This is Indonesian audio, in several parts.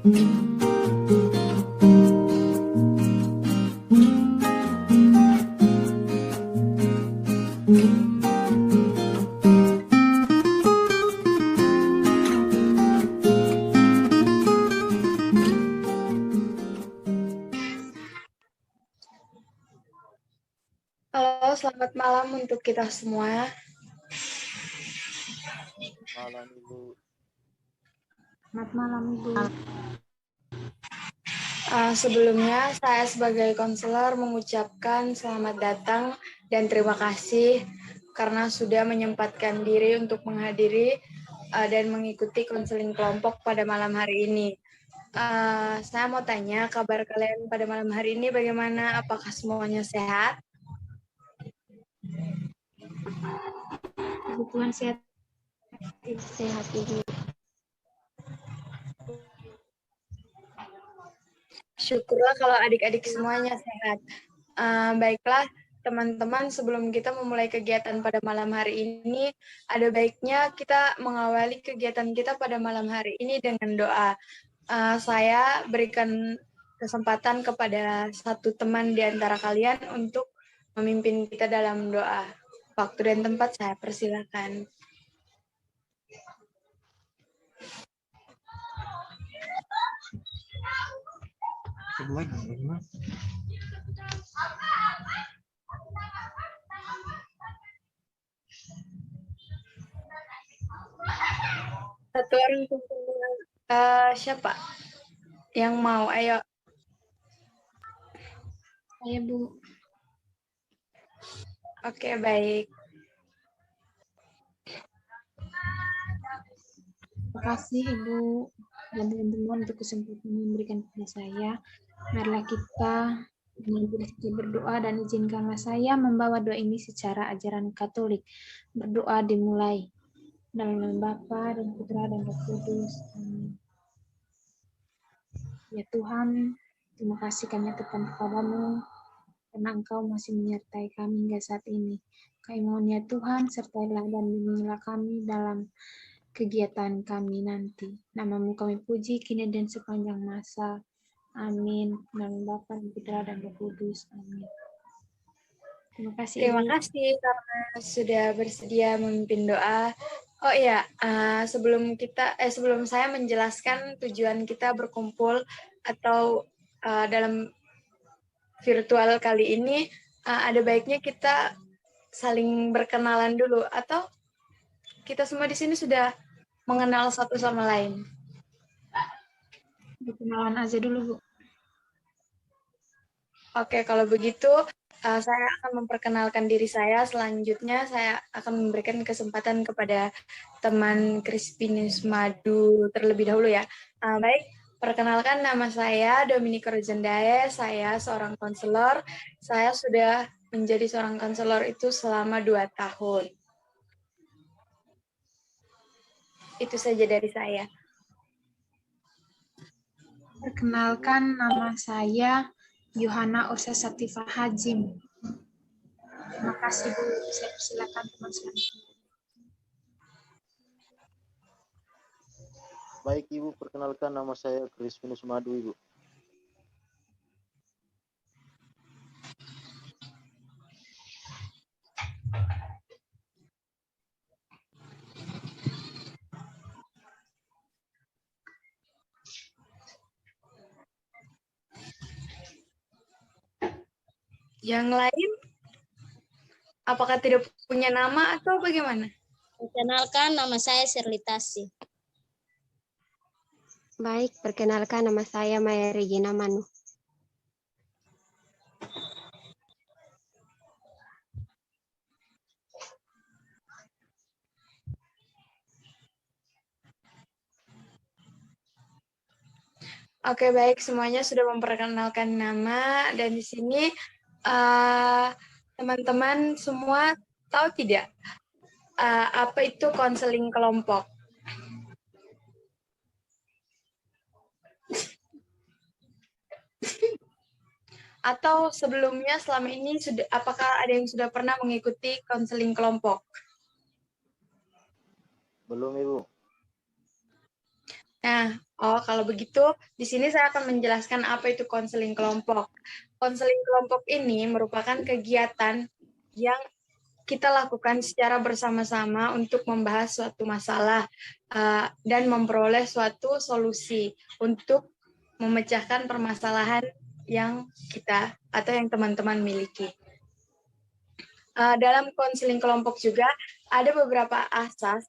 Halo, selamat malam untuk kita semua. Malam Ibu. Selamat malam Ibu. Sebelumnya, saya sebagai konselor mengucapkan selamat datang dan terima kasih karena sudah menyempatkan diri untuk menghadiri dan mengikuti konseling kelompok pada malam hari ini. Saya mau tanya, kabar kalian pada malam hari ini bagaimana? Apakah semuanya sehat? Puji Tuhan sehat Ibu. Syukurlah kalau adik-adik semuanya sehat. Baiklah, teman-teman, sebelum kita memulai kegiatan pada malam hari ini, ada baiknya kita mengawali kegiatan kita pada malam hari ini dengan doa. Saya berikan kesempatan kepada satu teman di antara kalian untuk memimpin kita dalam doa. Waktu dan tempat saya persilakan. Satu orang siapa yang mau? Ayo. Saya Bu. Oke, baik. Terima kasih Ibu dan teman-teman untuk kesempatan memberikan kepada saya. Marilah kita berdoa dan izinkanlah saya membawa doa ini secara ajaran Katolik. Berdoa dimulai. Dalam nama Bapa dan Putra dan Roh Kudus. Amin. Ya Tuhan, terima kasih kami aturkan kepadamu karena Engkau masih menyertai kami hingga saat ini. Kami mohon ya Tuhan, sertailah dan bimbinglah kami dalam kegiatan kami nanti. Namamu kami puji kini dan sepanjang masa. Amin. Dalam Bapa dan Putra dan Roh Kudus. Amin. Terima kasih. Terima Ibu. kasih karena sudah bersedia memimpin doa. Oh iya, sebelum saya menjelaskan tujuan kita berkumpul atau dalam virtual kali ini, ada baiknya kita saling berkenalan dulu atau kita semua di sini sudah mengenal satu sama lain. Perkenalan aja dulu, Bu. Oke, kalau begitu saya akan memperkenalkan diri saya. Selanjutnya saya akan memberikan kesempatan kepada teman Crispinus Madu terlebih dahulu ya. Baik, perkenalkan nama saya Dominika Rozendae. Saya seorang konselor. Saya sudah menjadi seorang konselor itu selama 2 tahun. Itu saja dari saya. Perkenalkan nama saya Yohana Osa Sativa Hajim. Terima kasih Bu. Saya persilakan teman selanjutnya. Baik Ibu, perkenalkan nama saya Crispinus Madu Ibu. Yang lain, apakah tidak punya nama atau bagaimana? Perkenalkan, nama saya Sirlitasi. Baik, perkenalkan nama saya Maya Regina Manu. Oke, baik, semuanya sudah memperkenalkan nama dan di sini teman-teman semua tahu tidak apa itu konseling kelompok? Atau sebelumnya selama ini apakah ada yang sudah pernah mengikuti konseling kelompok? Belum Ibu. Nah, kalau begitu, di sini saya akan menjelaskan apa itu konseling kelompok. Konseling kelompok ini merupakan kegiatan yang kita lakukan secara bersama-sama untuk membahas suatu masalah dan memperoleh suatu solusi untuk memecahkan permasalahan yang kita atau yang teman-teman miliki. Dalam konseling kelompok juga ada beberapa asas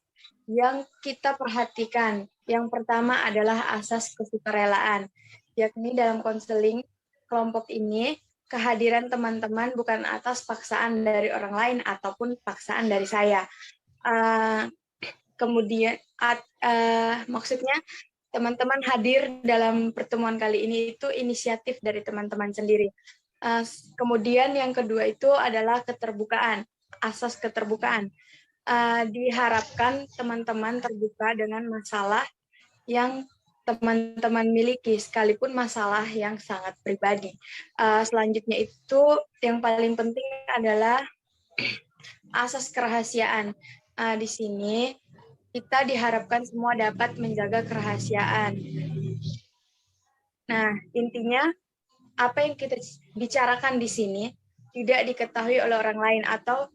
yang kita perhatikan. Yang pertama adalah asas kesukarelaan, yakni dalam konseling kelompok ini kehadiran teman-teman bukan atas paksaan dari orang lain ataupun paksaan dari saya. Kemudian maksudnya teman-teman hadir dalam pertemuan kali ini itu inisiatif dari teman-teman sendiri. Kemudian yang kedua itu adalah keterbukaan, asas keterbukaan. Diharapkan teman-teman terbuka dengan masalah yang teman-teman miliki, sekalipun masalah yang sangat pribadi. Selanjutnya itu yang paling penting adalah asas kerahasiaan. Di sini kita diharapkan semua dapat menjaga kerahasiaan. Nah, intinya apa yang kita bicarakan di sini tidak diketahui oleh orang lain atau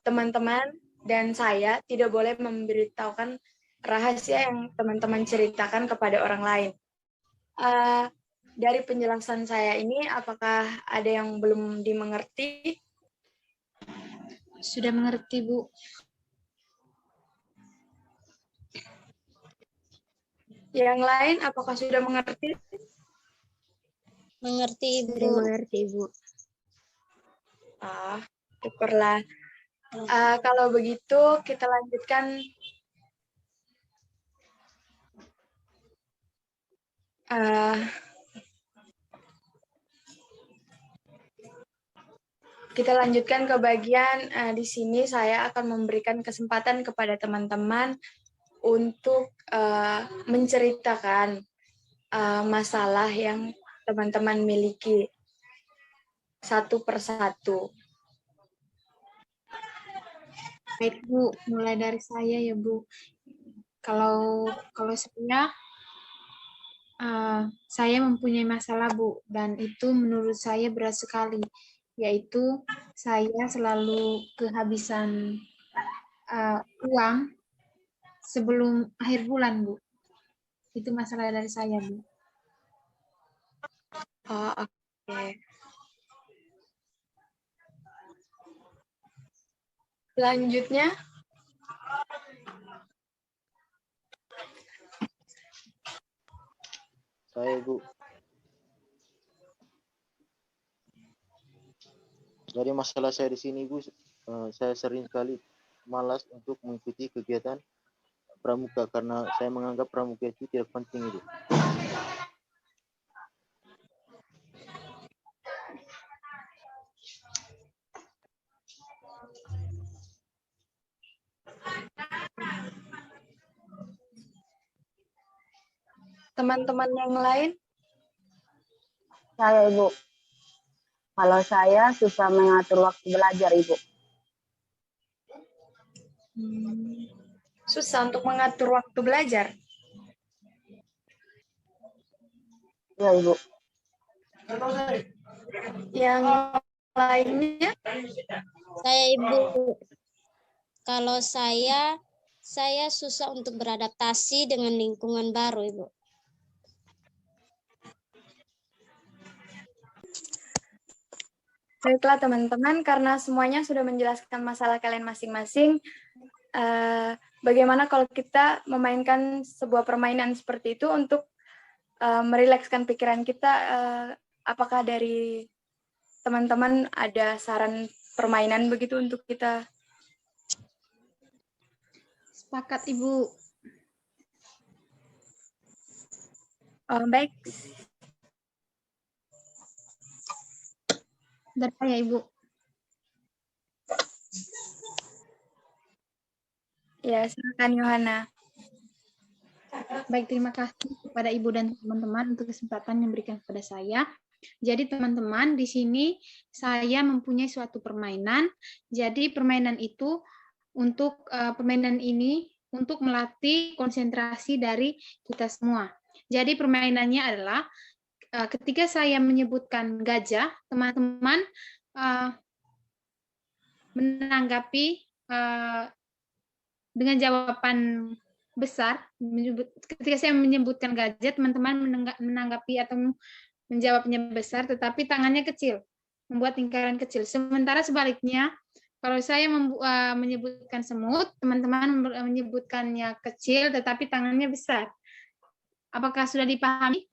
teman-teman dan saya tidak boleh memberitahukan rahasia yang teman-teman ceritakan kepada orang lain. Dari penjelasan saya ini, apakah ada yang belum dimengerti? Sudah mengerti, Bu. Yang lain, apakah sudah mengerti? Mengerti, Ibu. Sudah mengerti, Ibu. Syukurlah. Kalau begitu, kita lanjutkan ke bagian di sini saya akan memberikan kesempatan kepada teman-teman untuk menceritakan masalah yang teman-teman miliki satu persatu. Baik, Bu, mulai dari saya ya, Bu. Kalau saya mempunyai masalah, Bu, dan itu menurut saya berat sekali, yaitu saya selalu kehabisan uang sebelum akhir bulan, Bu. Itu masalah dari saya, Bu. Oke. Selanjutnya, Saya, Bu. Dari masalah saya di sini, Bu, saya sering sekali malas untuk mengikuti kegiatan pramuka karena saya menganggap pramuka itu tidak penting, itu. teman-teman yang lain? Saya, Ibu. Kalau saya susah mengatur waktu belajar, Ibu. Susah untuk mengatur waktu belajar? Ya, Ibu. Yang lainnya? Saya, Ibu. Kalau saya susah untuk beradaptasi dengan lingkungan baru, Ibu. Baiklah teman-teman, karena semuanya sudah menjelaskan masalah kalian masing-masing, bagaimana kalau kita memainkan sebuah permainan seperti itu untuk merilekskan pikiran kita? Apakah dari teman-teman ada saran permainan begitu untuk kita? Sepakat, Ibu. Baik. Dari saya, Ibu. Ya, silakan Yohana. Baik, terima kasih kepada Ibu dan teman-teman untuk kesempatan yang diberikan kepada saya. Jadi teman-teman, di sini saya mempunyai suatu permainan. Jadi permainan itu, untuk permainan ini untuk melatih konsentrasi dari kita semua. Jadi permainannya adalah ketika saya menyebutkan gajah, teman-teman menanggapi dengan jawaban besar. Ketika saya menyebutkan gajah, teman-teman menanggapi atau menjawabnya besar, tetapi tangannya kecil, membuat lingkaran kecil. Sementara sebaliknya, kalau saya menyebutkan semut, teman-teman menyebutkannya kecil, tetapi tangannya besar. Apakah sudah dipahami?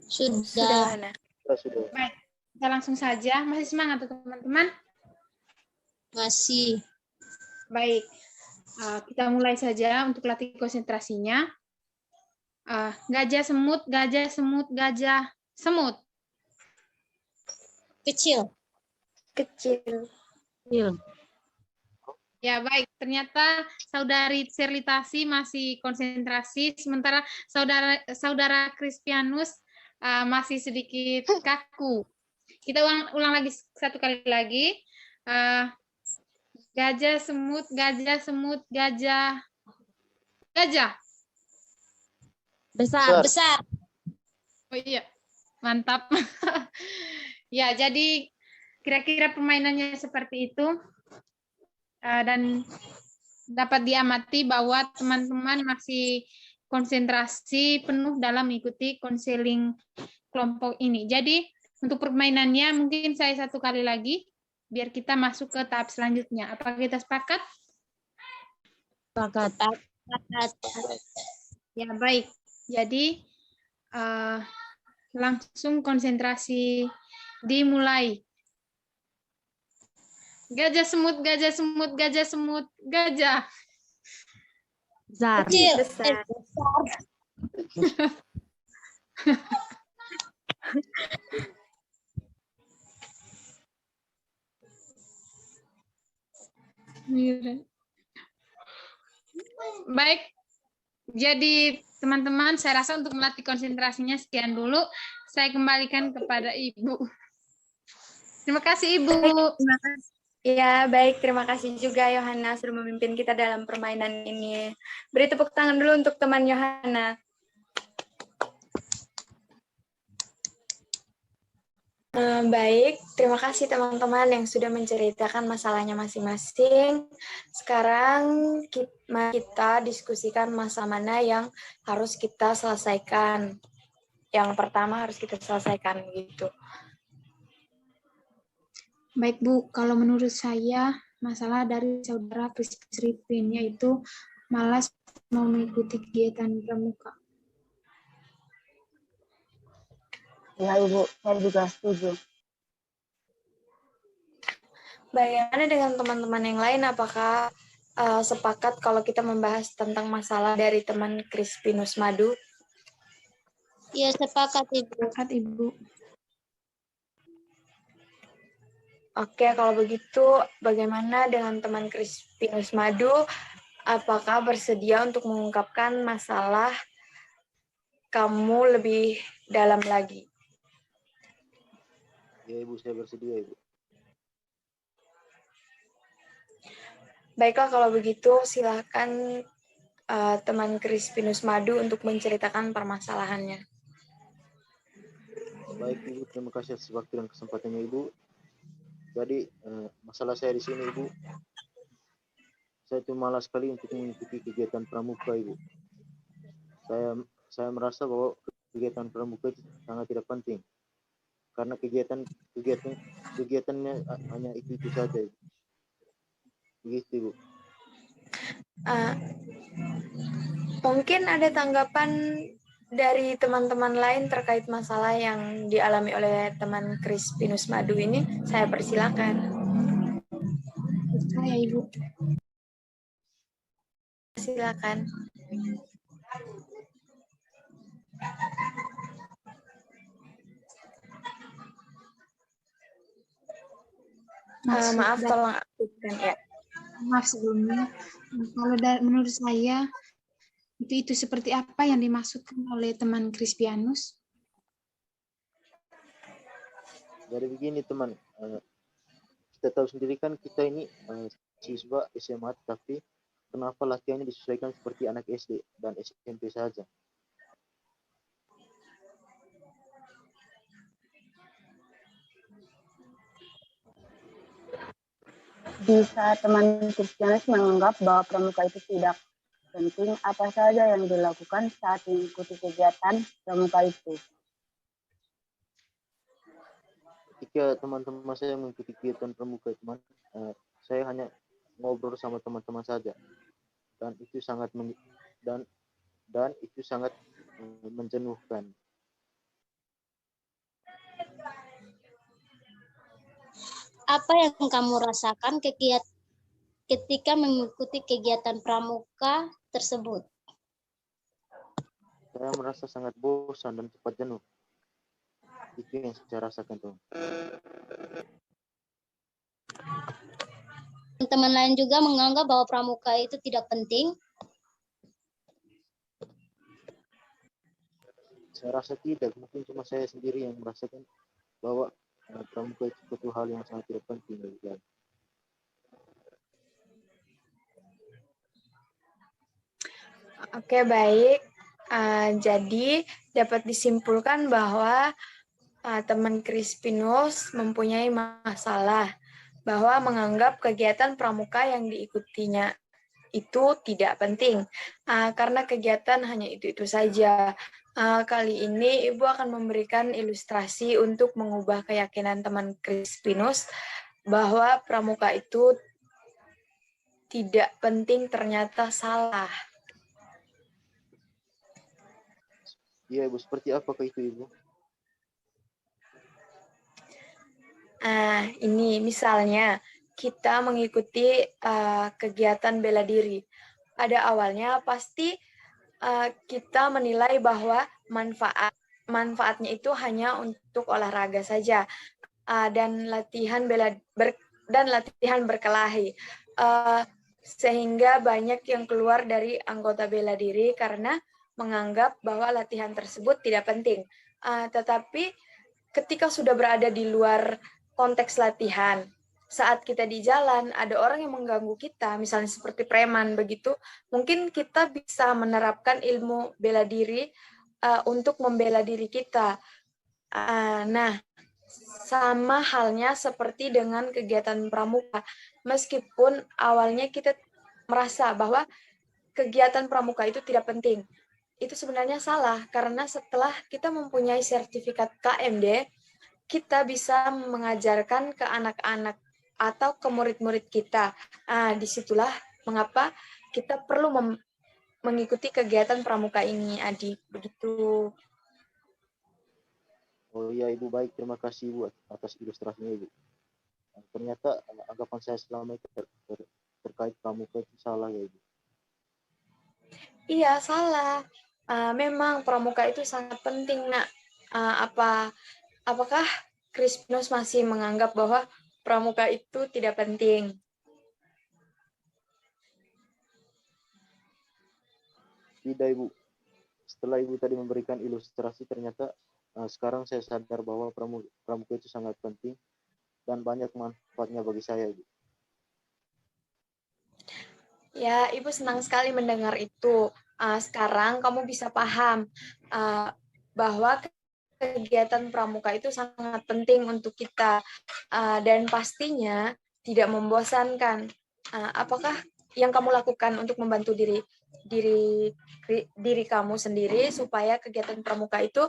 Sudah. Sudah. Baik, kita langsung saja. Masih semangat teman-teman? Masih. Baik, kita mulai saja untuk latih konsentrasinya. Gajah, semut, gajah, semut, gajah, semut. Kecil. Kecil. Ya, baik. Ternyata saudari Serlitasi masih konsentrasi, sementara saudara Crispianus masih sedikit kaku. Kita ulang lagi satu kali lagi. Gajah, semut, gajah, semut, gajah. Gajah. Besar. Oh iya, mantap. Ya, jadi kira-kira permainannya seperti itu. Dan dapat diamati bahwa teman-teman masih konsentrasi penuh dalam mengikuti konseling kelompok ini. Jadi untuk permainannya mungkin saya satu kali lagi biar kita masuk ke tahap selanjutnya. Apakah kita sepakat? Sepakat. Ya, baik. Jadi langsung konsentrasi dimulai. Gajah, semut, gajah, semut, gajah, semut, gajah. Besar. Kecil. Besar. Baik, jadi teman-teman, saya rasa untuk melatih konsentrasinya sekian dulu. Saya kembalikan kepada Ibu. Terima kasih, Ibu. Terima kasih. Ya, baik. Terima kasih juga Yohana sudah memimpin kita dalam permainan ini. Beri tepuk tangan dulu untuk teman Yohana. Baik, terima kasih teman-teman yang sudah menceritakan masalahnya masing-masing. Sekarang kita diskusikan masalah mana yang harus kita selesaikan. Yang pertama harus kita selesaikan gitu. Baik, Bu. Kalau menurut saya, masalah dari saudara Crispin yaitu malas mau mengikuti kegiatan pramuka. Ya, Ibu, saya juga setuju. Bagaimana dengan teman-teman yang lain? Apakah sepakat kalau kita membahas tentang masalah dari teman Crispinus Madu? Iya, sepakat, Ibu. Sepakat, Ibu. Oke, kalau begitu bagaimana dengan teman Crispinus Madu? Apakah bersedia untuk mengungkapkan masalah kamu lebih dalam lagi? Ya, Ibu, saya bersedia, Ibu. Baiklah, kalau begitu silakan teman Crispinus Madu untuk menceritakan permasalahannya. Baik, Ibu, terima kasih atas waktu dan kesempatannya, Ibu. Jadi, masalah saya di sini, Ibu, saya itu malas sekali untuk mengikuti kegiatan pramuka, Ibu. Saya merasa bahwa kegiatan pramuka itu sangat tidak penting. Karena kegiatannya hanya itu saja, Ibu. Begitu, Ibu. Mungkin ada tanggapan dari teman-teman lain terkait masalah yang dialami oleh teman Crispinus Madu ini. Saya persilakan. Saya, Ibu. Silakan. Maaf, tolong aktifkan ya. Maaf sebelumnya. Kalau menurut saya, itu seperti apa yang dimaksudkan oleh teman Crispianus? Jadi begini, teman. Kita tahu sendiri kan kita ini siswa SMA, tapi kenapa latihannya disesuaikan seperti anak SD dan SMP saja? Bisa teman Kristianis menganggap bahwa pramuka itu tidak penting, apa saja yang dilakukan saat mengikuti kegiatan pramuka itu? Ketika teman-teman saya mengikuti kegiatan pramuka, saya hanya ngobrol sama teman-teman saja, dan itu sangat dan itu sangat menjenuhkan. Apa yang kamu rasakan ketika mengikuti kegiatan pramuka tersebut? Saya merasa sangat bosan dan cepat jenuh. Itu yang saya rasakan, tuh. Teman lain juga menganggap bahwa pramuka itu tidak penting. Saya rasa tidak, mungkin cuma saya sendiri yang merasakan bahwa pramuka itu suatu hal yang sangat tidak penting bagi saya. Oke, baik. Jadi dapat disimpulkan bahwa teman Crispinus mempunyai masalah bahwa menganggap kegiatan pramuka yang diikutinya itu tidak penting karena kegiatan hanya itu saja. Kali ini Ibu akan memberikan ilustrasi untuk mengubah keyakinan teman Crispinus bahwa pramuka itu tidak penting ternyata salah. Iya, Ibu, seperti apakah itu, Ibu? Ini misalnya kita mengikuti kegiatan bela diri. Pada awalnya pasti kita menilai bahwa manfaatnya itu hanya untuk olahraga saja dan latihan berkelahi, sehingga banyak yang keluar dari anggota bela diri karena menganggap bahwa latihan tersebut tidak penting. Tetapi ketika sudah berada di luar konteks latihan, saat kita di jalan ada orang yang mengganggu kita, misalnya seperti preman begitu, mungkin kita bisa menerapkan ilmu bela diri untuk membela diri kita. Nah, sama halnya seperti dengan kegiatan pramuka. Meskipun awalnya kita merasa bahwa kegiatan pramuka itu tidak penting, itu sebenarnya salah karena setelah kita mempunyai sertifikat KMD, kita bisa mengajarkan ke anak-anak atau ke murid-murid kita. Disitulah mengapa kita perlu mengikuti kegiatan pramuka ini, Adik. Begitu. Oh iya, Ibu, baik. Terima kasih, Ibu, atas ilustrasinya, Ibu. Ternyata anggapan saya selama itu terkait pramuka itu salah, ya, Ibu. Iya, salah. Memang pramuka itu sangat penting, Nak. Apakah Crispinus masih menganggap bahwa pramuka itu tidak penting? Tidak, Ibu. Setelah Ibu tadi memberikan ilustrasi, ternyata sekarang saya sadar bahwa pramuka itu sangat penting dan banyak manfaatnya bagi saya, Ibu. Ya, Ibu senang sekali mendengar itu. Sekarang kamu bisa paham bahwa kegiatan pramuka itu sangat penting untuk kita dan pastinya tidak membosankan. Apakah yang kamu lakukan untuk membantu diri kamu sendiri supaya kegiatan pramuka itu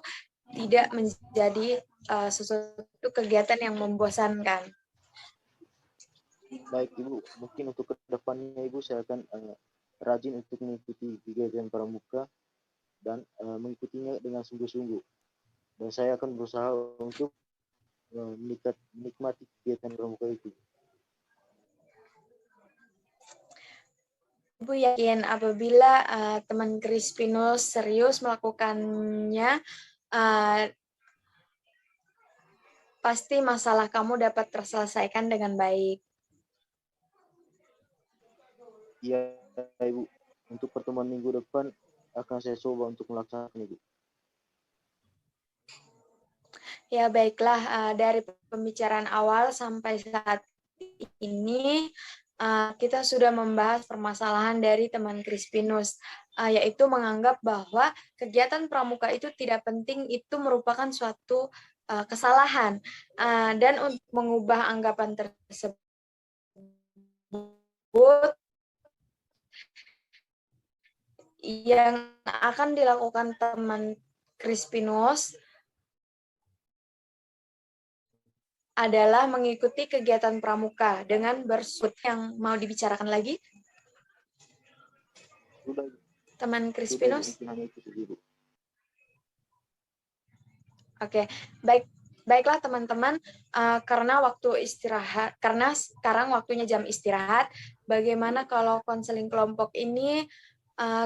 tidak menjadi sesuatu kegiatan yang membosankan? Baik, Ibu, mungkin untuk kedepannya, Ibu, saya akan rajin untuk mengikuti kegiatan pramuka dan mengikutinya dengan sungguh-sungguh. Dan saya akan berusaha untuk menikmati kegiatan pramuka itu. Ibu yakin apabila teman Crispinus serius melakukannya, pasti masalah kamu dapat terselesaikan dengan baik. Iya, Ibu. Untuk pertemuan minggu depan akan saya coba untuk melaksanakan, Ibu. Ya, baiklah. Dari pembicaraan awal sampai saat ini, kita sudah membahas permasalahan dari teman Crispinus, yaitu menganggap bahwa kegiatan pramuka itu tidak penting, itu merupakan suatu kesalahan, dan untuk mengubah anggapan tersebut yang akan dilakukan teman Crispinus adalah mengikuti kegiatan pramuka dengan bersut. Yang mau dibicarakan lagi? Sudah, Teman sudah, Crispinus? hanya itu saja, Ibu. Oke, baiklah teman-teman, karena waktu istirahat, karena sekarang waktunya jam istirahat, bagaimana kalau konseling kelompok ini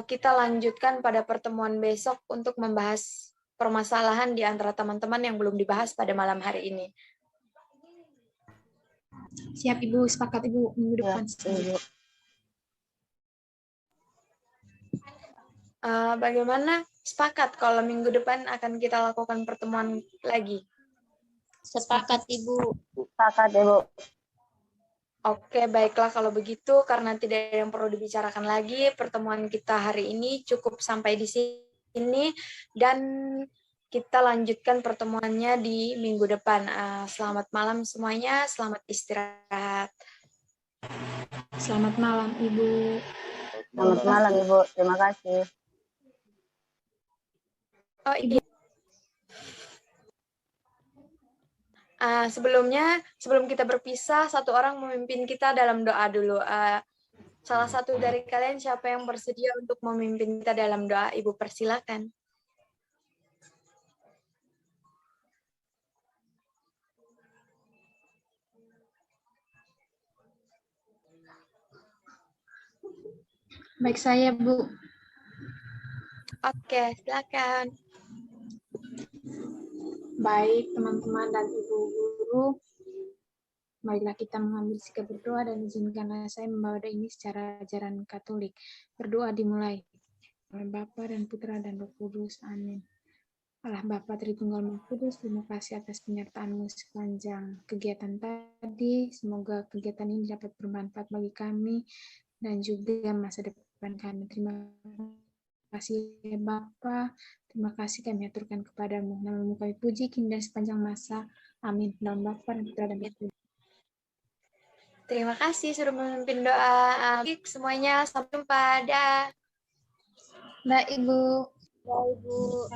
kita lanjutkan pada pertemuan besok untuk membahas permasalahan di antara teman-teman yang belum dibahas pada malam hari ini. Siap Ibu, sepakat Ibu, minggu Ya, depan. Ibu. Bagaimana? Sepakat kalau minggu depan akan kita lakukan pertemuan lagi. Sepakat Ibu. Sepakat, Ibu. Oke, baiklah kalau begitu, karena tidak ada yang perlu dibicarakan lagi, pertemuan kita hari ini cukup sampai di sini, dan kita lanjutkan pertemuannya di minggu depan. Selamat malam semuanya, selamat istirahat. Selamat malam Ibu. Selamat malam, Ibu. Terima kasih. Oh iya. Sebelum kita berpisah, satu orang memimpin kita dalam doa dulu. Salah satu dari kalian siapa yang bersedia untuk memimpin kita dalam doa? Ibu persilakan. Baik saya Bu. Oke, silakan. Baik teman-teman dan Ibu guru, marilah kita mengambil sikap berdoa dan izinkanlah saya membawa doa ini secara ajaran Katolik. Berdoa dimulai oleh Bapa dan Putra dan Roh Kudus. Amin. Allah Bapa Tritunggal Maha Kudus, terima kasih atas penyertaan-Mu sepanjang kegiatan tadi. Semoga kegiatan ini dapat bermanfaat bagi kami dan juga masa depan kami. Terima kasih ya Bapa. Terima kasih kami aturkan kepadamu. Namamu kami puji kini dan sepanjang masa. Amin. Dalam Bapa dan Putra dan Roh Kudus. Terima kasih sudah memimpin doa. Semuanya sampai jumpa. Dah. Mbak Ibu. Ibu.